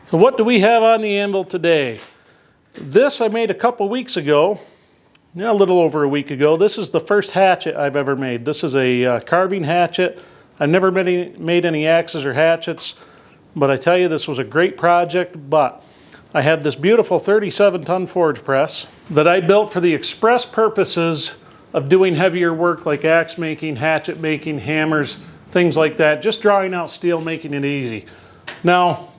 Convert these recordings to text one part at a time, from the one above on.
So what do we have on the anvil today? This I made a couple weeks ago, a little over a week ago. This is the first hatchet I've ever made. This is a carving hatchet. I've never made any axes or hatchets, but I tell you, this was a great project. But I had this beautiful 37-ton forge press that I built for the express purposes of doing heavier work like axe making, hatchet making, hammers, things like that. Just drawing out steel, making it easy. Now,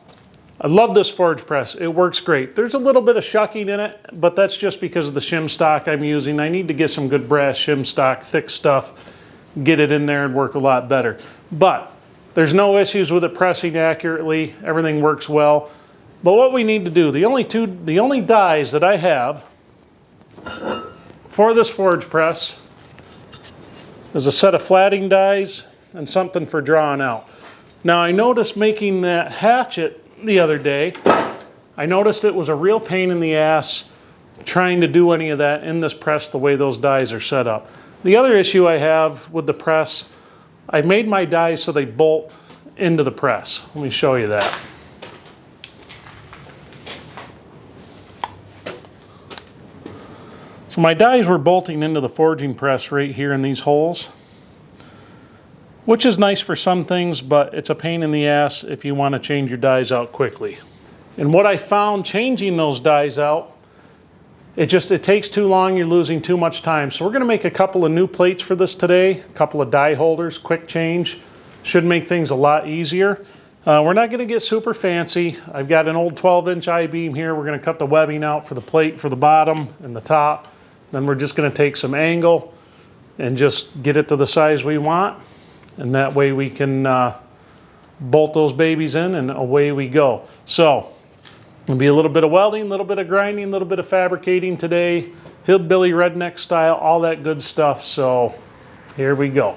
I love this forge press. It works great. There's a little bit of shucking in it, but that's just because of the shim stock I'm using. I need to get some good brass shim stock, thick stuff, get it in there and work a lot better. But there's no issues with it pressing accurately. Everything works well. But what we need to do, the only dies that I have for this forge press is a set of flatting dies and something for drawing out. Now I noticed making that hatchet the other day, I noticed it was a real pain in the ass trying to do any of that in this press the way those dies are set up. The other issue I have with the press, I made my dies so they bolt into the press. Let me show you that. So my dies were bolting into the forging press right here in these holes, which is nice for some things, but it's a pain in the ass if you want to change your dies out quickly. And what I found changing those dies out, it takes too long, you're losing too much time. So we're going to make a couple of new plates for this today, a couple of die holders, quick change. Should make things a lot easier. We're not going to get super fancy. I've got an old 12-inch I-beam here. We're going to cut the webbing out for the plate for the bottom and the top. Then we're just going to take some angle and just get it to the size we want. And that way we can bolt those babies in and away we go. So, it'll be a little bit of welding, a little bit of grinding, a little bit of fabricating today. Hillbilly redneck style, all that good stuff. So, here we go.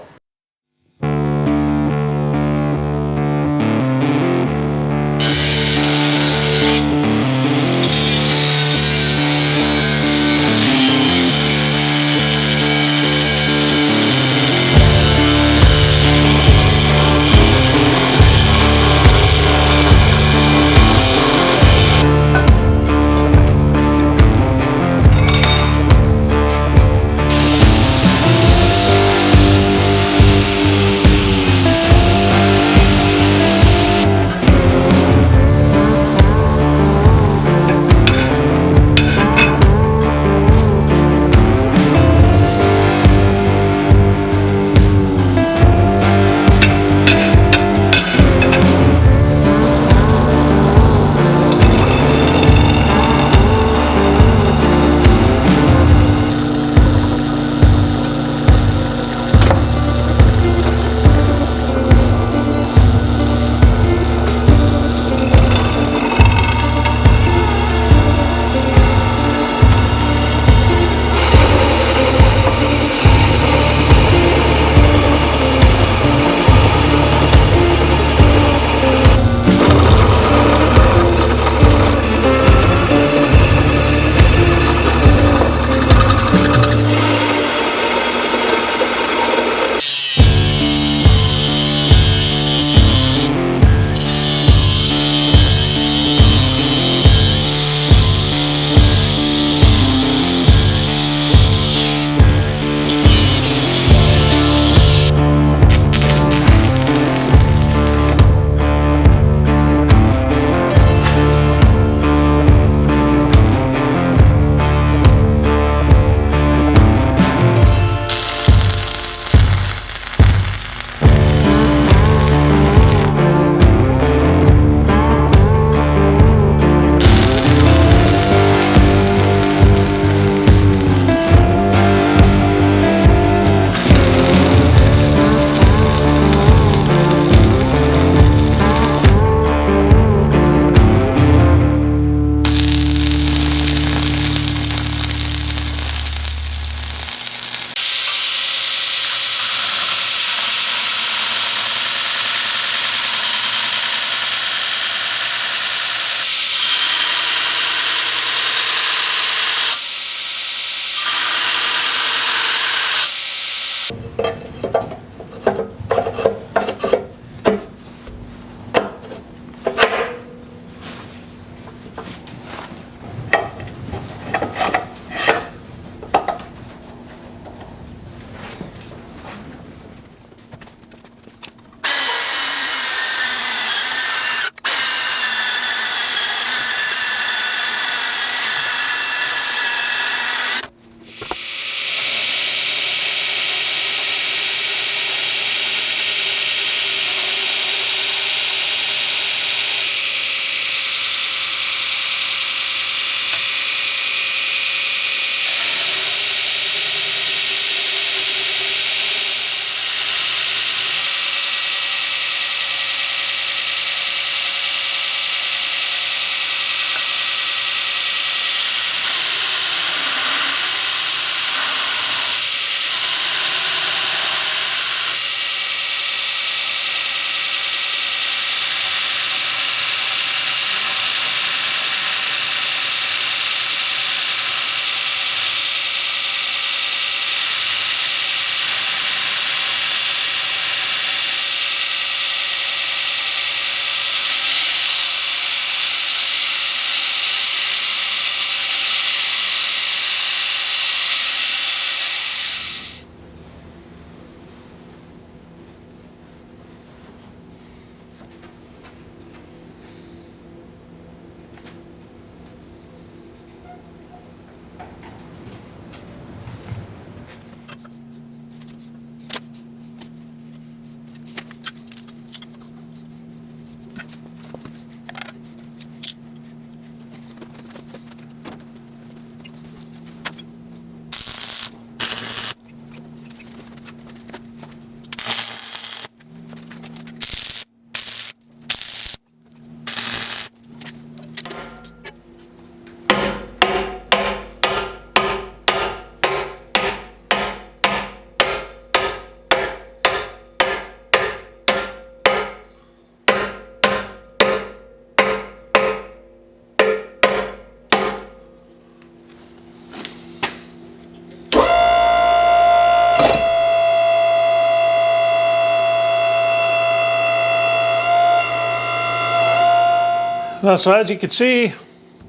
So as you can see,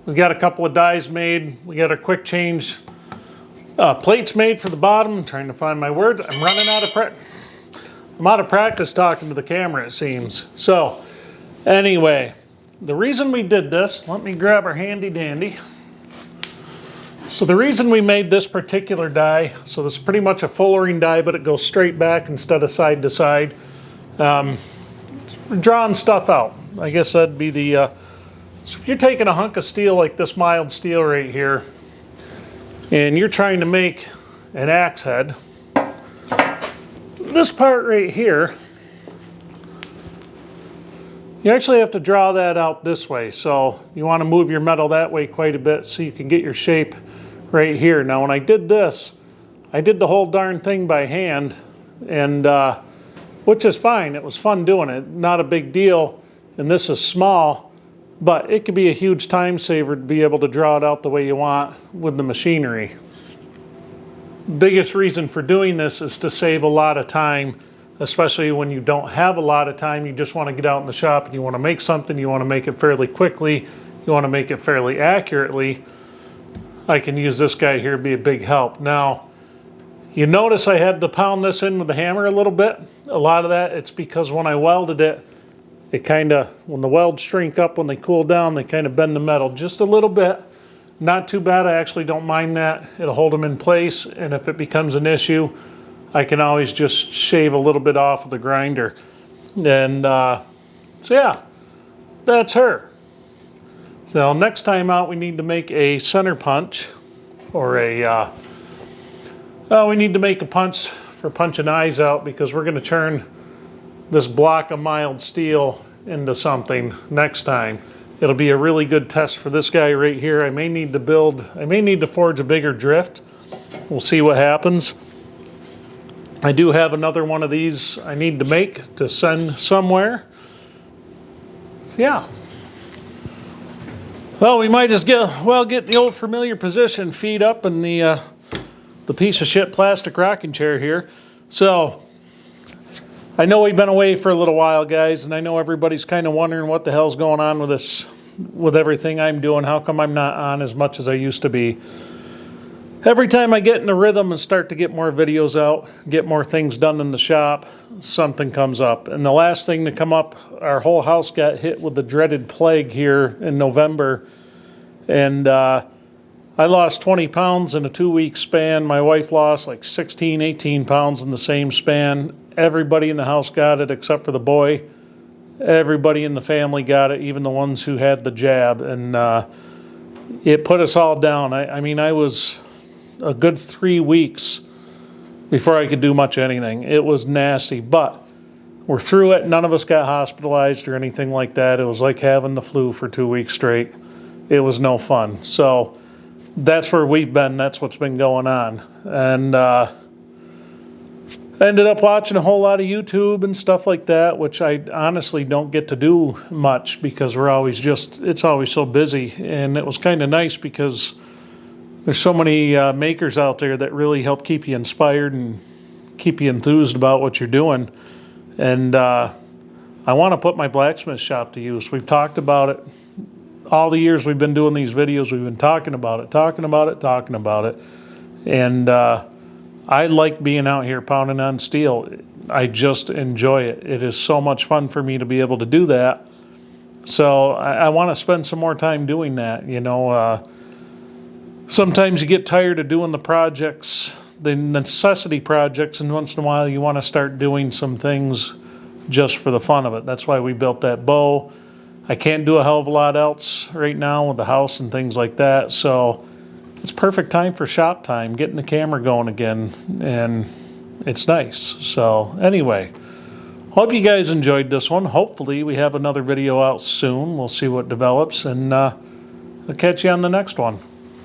we got a couple of dies made. We got our quick change plates made for the bottom. I'm trying to find my words. I'm out of practice talking to the camera, it seems. So anyway, the reason we did this, let me grab our handy dandy. So the reason we made this particular die, so this is pretty much a fullering die, but it goes straight back instead of side to side. Drawing stuff out. I guess that'd be the, so if you're taking a hunk of steel like this mild steel right here, and you're trying to make an axe head, this part right here, you actually have to draw that out this way. So you want to move your metal that way quite a bit so you can get your shape right here. Now when I did this, I did the whole darn thing by hand, and which is fine. It was fun doing it, not a big deal. And this is small, but it could be a huge time saver to be able to draw it out the way you want with the machinery. Biggest reason for doing this is to save a lot of time, especially when you don't have a lot of time. You just want to get out in the shop and you want to make something, you want to make it fairly quickly, you want to make it fairly accurately. I can use this guy here to be a big help. Now, you notice I had to pound this in with the hammer a little bit. A lot of that, it's because when I welded it, it kind of, when the welds shrink up, when they cool down, they kind of bend the metal just a little bit. Not too bad, I actually don't mind that. It'll hold them in place, and if it becomes an issue, I can always just shave a little bit off of the grinder. And so yeah, that's her. So next time out, we need to make a center punch, or a, we need to make a punch for punching eyes out, because we're going to turn this block of mild steel into something next time. It'll be a really good test for this guy right here. I may need to forge a bigger drift. We'll see what happens. I do have another one of these I need to make to send somewhere. So yeah. Well, we might just get the old familiar position, feet up in the piece of shit plastic rocking chair here. So I know we've been away for a little while, guys, and I know everybody's kind of wondering what the hell's going on with this, with everything I'm doing. How come I'm not on as much as I used to be? Every time I get in the rhythm and start to get more videos out, get more things done in the shop, something comes up. And the last thing to come up, our whole house got hit with the dreaded plague here in November. And I lost 20 pounds in a 2-week span. My wife lost like 16, 18 pounds in the same span. Everybody in the house got it except for the boy. Everybody in the family got it, even the ones who had the jab. And it put us all down. I mean, I was a good 3 weeks before I could do much anything. It was nasty, but we're through it. None of us got hospitalized or anything like that. It was like having the flu for 2 weeks straight. It was no fun. So that's where we've been. That's what's been going on. And I ended up watching a whole lot of YouTube and stuff like that, which I honestly don't get to do much because it's always so busy. And it was kind of nice because there's so many makers out there that really help keep you inspired and keep you enthused about what you're doing. And I want to put my blacksmith shop to use. We've talked about it. All the years we've been doing these videos, we've been talking about it. And I like being out here pounding on steel. I just enjoy it. It is so much fun for me to be able to do that. So I want to spend some more time doing that. You know, sometimes you get tired of doing the projects, the necessity projects, and once in a while you want to start doing some things just for the fun of it. That's why we built that bow. I can't do a hell of a lot else right now with the house and things like that. So it's perfect time for shop time, getting the camera going again, and it's nice. So anyway, hope you guys enjoyed this one. Hopefully we have another video out soon. We'll see what develops, and I'll catch you on the next one.